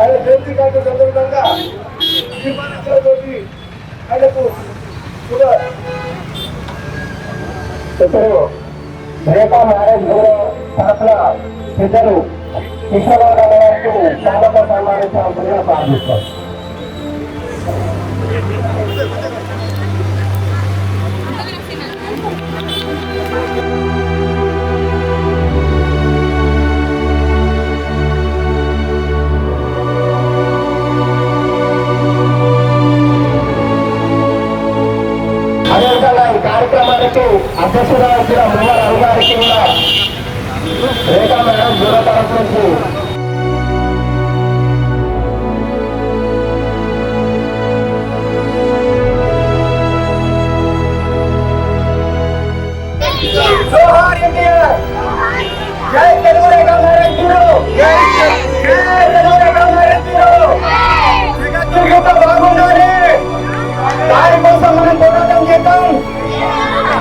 ఆయన జయంతి కార్డు సందర్భంగా ఆయనకు కూడా రేఖా మ్యారేజ్ తరఫున పెద్దలు విశ్వనాథ గారికి స్వాగత సన్మానించాల్సిందిగా ప్రార్థిస్తారు. అదేవిధంగా ఈ కార్యక్రమానికి అధ్యక్షుగా వచ్చిన ముమ్మర్ అను గారికి కూడా రేఖా మేడం దూర తరఫు నుంచి జై తెలుగు రేఖా మేడం బాగుండాలి. దానికోసం మనం పోరాటం చేద్దాం.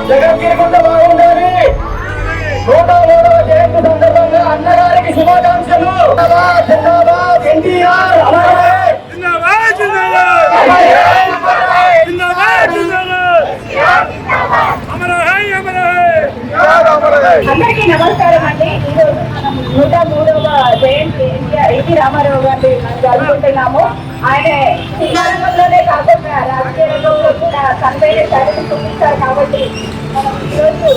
జగద్గిరిగుంట బాగుండాలి. 103వ జయంతి సందర్భంగా అన్నగారికి శుభాకాంక్షలు. జిందాబాద్ ఎన్టీఆర్ అందరికీ నమస్కారం అండి. ఈరోజు మనం 103వ జయంతి ఎన్టీ రామారావు గారిని జరుపుకుంటున్నాము. ఆయన సినిమారంగంలోనే కాకుండా రాజకీయ రంగంలో కూడా తనపైన చరిత్ర చూపిస్తారు. కాబట్టి మనం ఈరోజు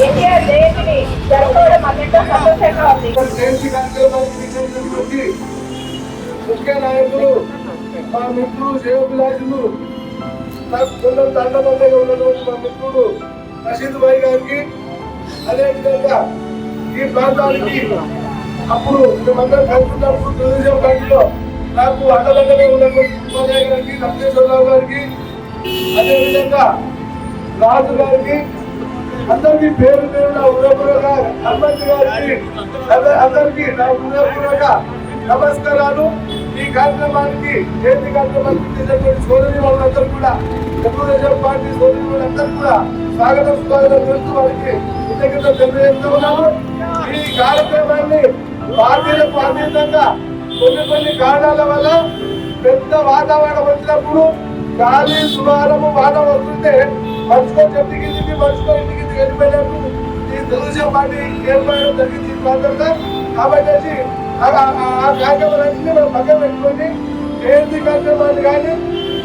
ఎన్టీఆర్ జయంతిని జరుపుకోవడం అన్నింటో సంతోషంగా ఉంది. ముఖ్య నాయకులు మా మిత్రులు శ్రేయోభిలాషులు తండబండగా ఉన్నటువంటి మా మిత్రుడు రషీద్ భాయ్ గారికి, అదేవిధంగా ఈ ప్రాంతానికి అప్పుడు మేమందరం కలుసుకున్నప్పుడు తెలుగుదేశం పార్టీలో నాకు అండదండగా ఉన్నటువంటి ఉపాధ్యాయ గారికి, వెంకటేశ్వరరావు గారికి, అదేవిధంగా రాజు గారికి, అందరికీ పేరు పేరు నా హృదయపూర్వక హనుమంత్ గారికి అందరికీ నా హృదయపూర్వక నమస్కారాలు. ఈ కార్యక్రమానికి జయంతి కార్యక్రమానికి చేసినటువంటి సోదరి వాళ్ళందరూ కూడా తెలుగుదేశం పార్టీ సోదరి వాళ్ళందరూ కూడా స్వాగతం చేస్తూ వారికి కృతజ్ఞతలు తెలియజేస్తూ ఉన్నాము. ఈ కార్యక్రమాన్ని పార్టీలకు అతీతంగా కొన్ని కారణాల వల్ల పెద్ద వాతావరణం వచ్చినప్పుడు గాలి సుమారము వాన వస్తుంటే మనుషుకో చెట్టుకి ఇంటికి మనుషుకో ఇంటికి వెళ్ళిపోయినట్టు ఈ తెలుగుదేశం పార్టీ ఏర్పడడం జరిగింది ఈ ప్రాంతంలో. కాబట్టి ఆ కార్యక్రమాలన్నీ మనం పక్కన పెట్టుకొని జయంతి కార్యక్రమాలు కానీ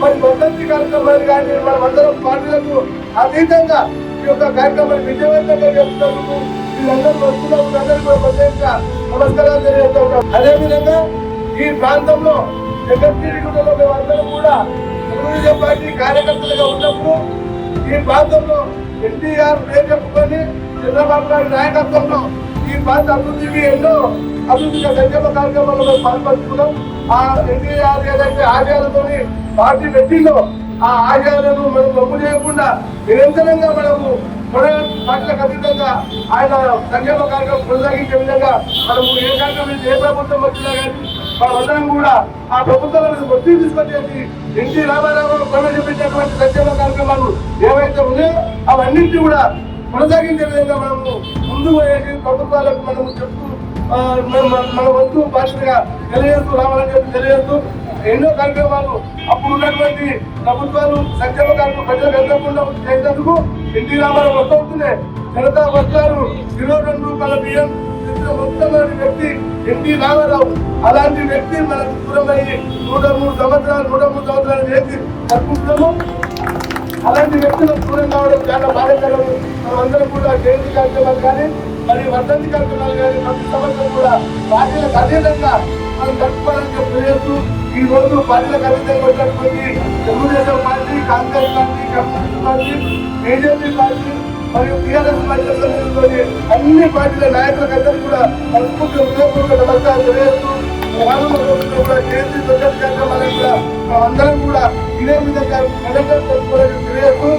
మరి వర్ధంతి కార్యక్రమాలు కానీ మనం అందరం పార్టీలకు అతీతంగా ఈ యొక్క కార్యక్రమాన్ని విజయవంతంగా చెప్తున్నందుకు వీళ్ళందరూ వస్తున్నప్పుడు అందరూ కూడా ప్రత్యేకంగా నమస్కారాలు తెలియజేస్తూ ఉంటాం. అదేవిధంగా ఈ ప్రాంతంలో జగద్గిరిగుంటలో మేమందరం కూడా తెలుగుదేశం పార్టీ కార్యకర్తలుగా ఉన్నప్పుడు ఈ ప్రాంతంలో ఎన్టీఆర్ పేరు చెప్పుకొని చంద్రబాబు నాయుడు నాయకత్వంలో ఈ ప్రాంత అభివృద్ధికి ఎన్నో అభివృద్ధి సంక్షేమ కార్యక్రమాల్లో మేము పాల్పంచుకున్నాం. ఆ ఎన్టీఆర్ ఏదైతే ఆశయాలతో పార్టీ పెట్టిందో ఆ ఆశయాలను మనం తప్పు చేయకుండా నిరంతరంగా మనము పార్టీలకు అతీతంగా ఆయన సంక్షేమ కార్యక్రమం కొనసాగించే విధంగా మనము ఏ కార్యక్రమం ఏ ప్రభుత్వం వచ్చినా కానీ మనమందరం కూడా ఆ ప్రభుత్వాలను ఒత్తిడి తీసుకొచ్చేసి ఎన్టీ రామారావు ప్రవేశపెట్టినటువంటి సంక్షేమ కార్యక్రమాలు ఏవైతే ఉన్నాయో అవన్నింటినీ కూడా కొనసాగించే విధంగా మనము ముందుకు వేసి ప్రభుత్వాలకు మనము చెప్తూ మన వంతు బాధ్యతగా తెలియజేస్తూ రావాలని చెప్పి తెలియజేస్తూ ఎన్నో కార్యక్రమాలు అప్పుడు ఉన్నటువంటి ప్రభుత్వాలు సంక్షేమ కార్యక్రమం ప్రజలకు అందకుండా చేసేందుకు ఎన్టీ రామారావు వస్తవుతుందే జనతా వస్తారు ₹2 బియ్యం మొట్టమొదటి వ్యక్తి ఎన్టీ రామారావు. అలాంటి వ్యక్తి మనకు దూరమయ్యి 103 సంవత్సరాలు చేసి జరుపుకుంటున్నాము. అలాంటి వ్యక్తులకు దూరం కావడం చాలా బాధాకరం. మనమందరం కూడా జయంతి కార్యక్రమాలు కానీ మరి వర్ధంతి కార్యక్రమాలు కానీ ప్రతి సంవత్సరం కూడా పార్టీలకు అతీతంగా మనం జరుపుకోవాలని చెప్పి తెలియజేస్తూ ఈ రోజు పార్టీలకు అతీతంగా వచ్చినటువంటి Telugu Desam party, Congress party, communist party, BJP party మరియు టీఆర్ఎస్ పార్టీ అన్ని పార్టీల నాయకులకు అందరూ కూడా మనస్ఫూర్తి హృదయపూర్వక నమస్కారం తెలియజేస్తూ జయంతి కార్యక్రమాలను కూడా అందరం కూడా ఇదే విధంగా జరుపుకోవాలని తెలియజేస్తూ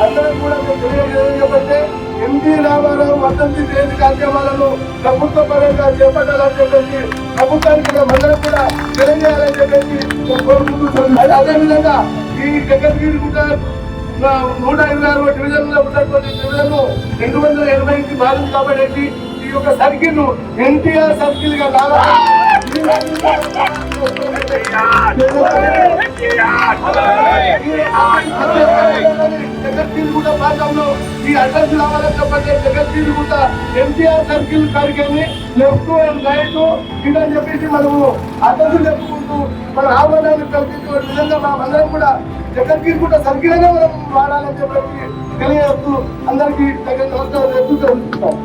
అందరం కూడా తెలియజేయబట్టే ఎన్టీ రామారావు వర్ధంతి జయంతి కార్యక్రమాలను ప్రభుత్వ పరంగా చేపట్టాలని చెప్పేసి ప్రభుత్వానికి అందరం కూడా తెలియజేయాలని చెప్పేసి కోరుకుంటున్నాం. అదేవిధంగా ఈ జగద్గిరి కూడా 126వ డివిజన్ లో ఉన్నటువంటి డివిజన్ 280కి మారింది కాబట్టి ఈ యొక్క సర్కిల్ ఎన్టీఆర్ సర్కిల్ గా జగద్గిరిగుట్ట ప్రాంతంలో ఈ అడ్రస్ రావాలని చెప్పండి. జగద్గిరిగుట్ట ఎన్టీఆర్ సర్కిల్ కాడికి లెఫ్ట్ అండ్ రైట్ ఇదని చెప్పేసి మనము అడ్రస్ చెప్పుకుంటూ మన ఆహ్వానాన్ని కల్పించే విధంగా మనమందరం కూడా జగద్గిరిగుట్ట సర్కిల్ గా మనం వాడాలని చెప్పేసి తెలియజేస్తూ అందరికీ నమస్కారం చెప్తూ తెలుస్తున్నాం.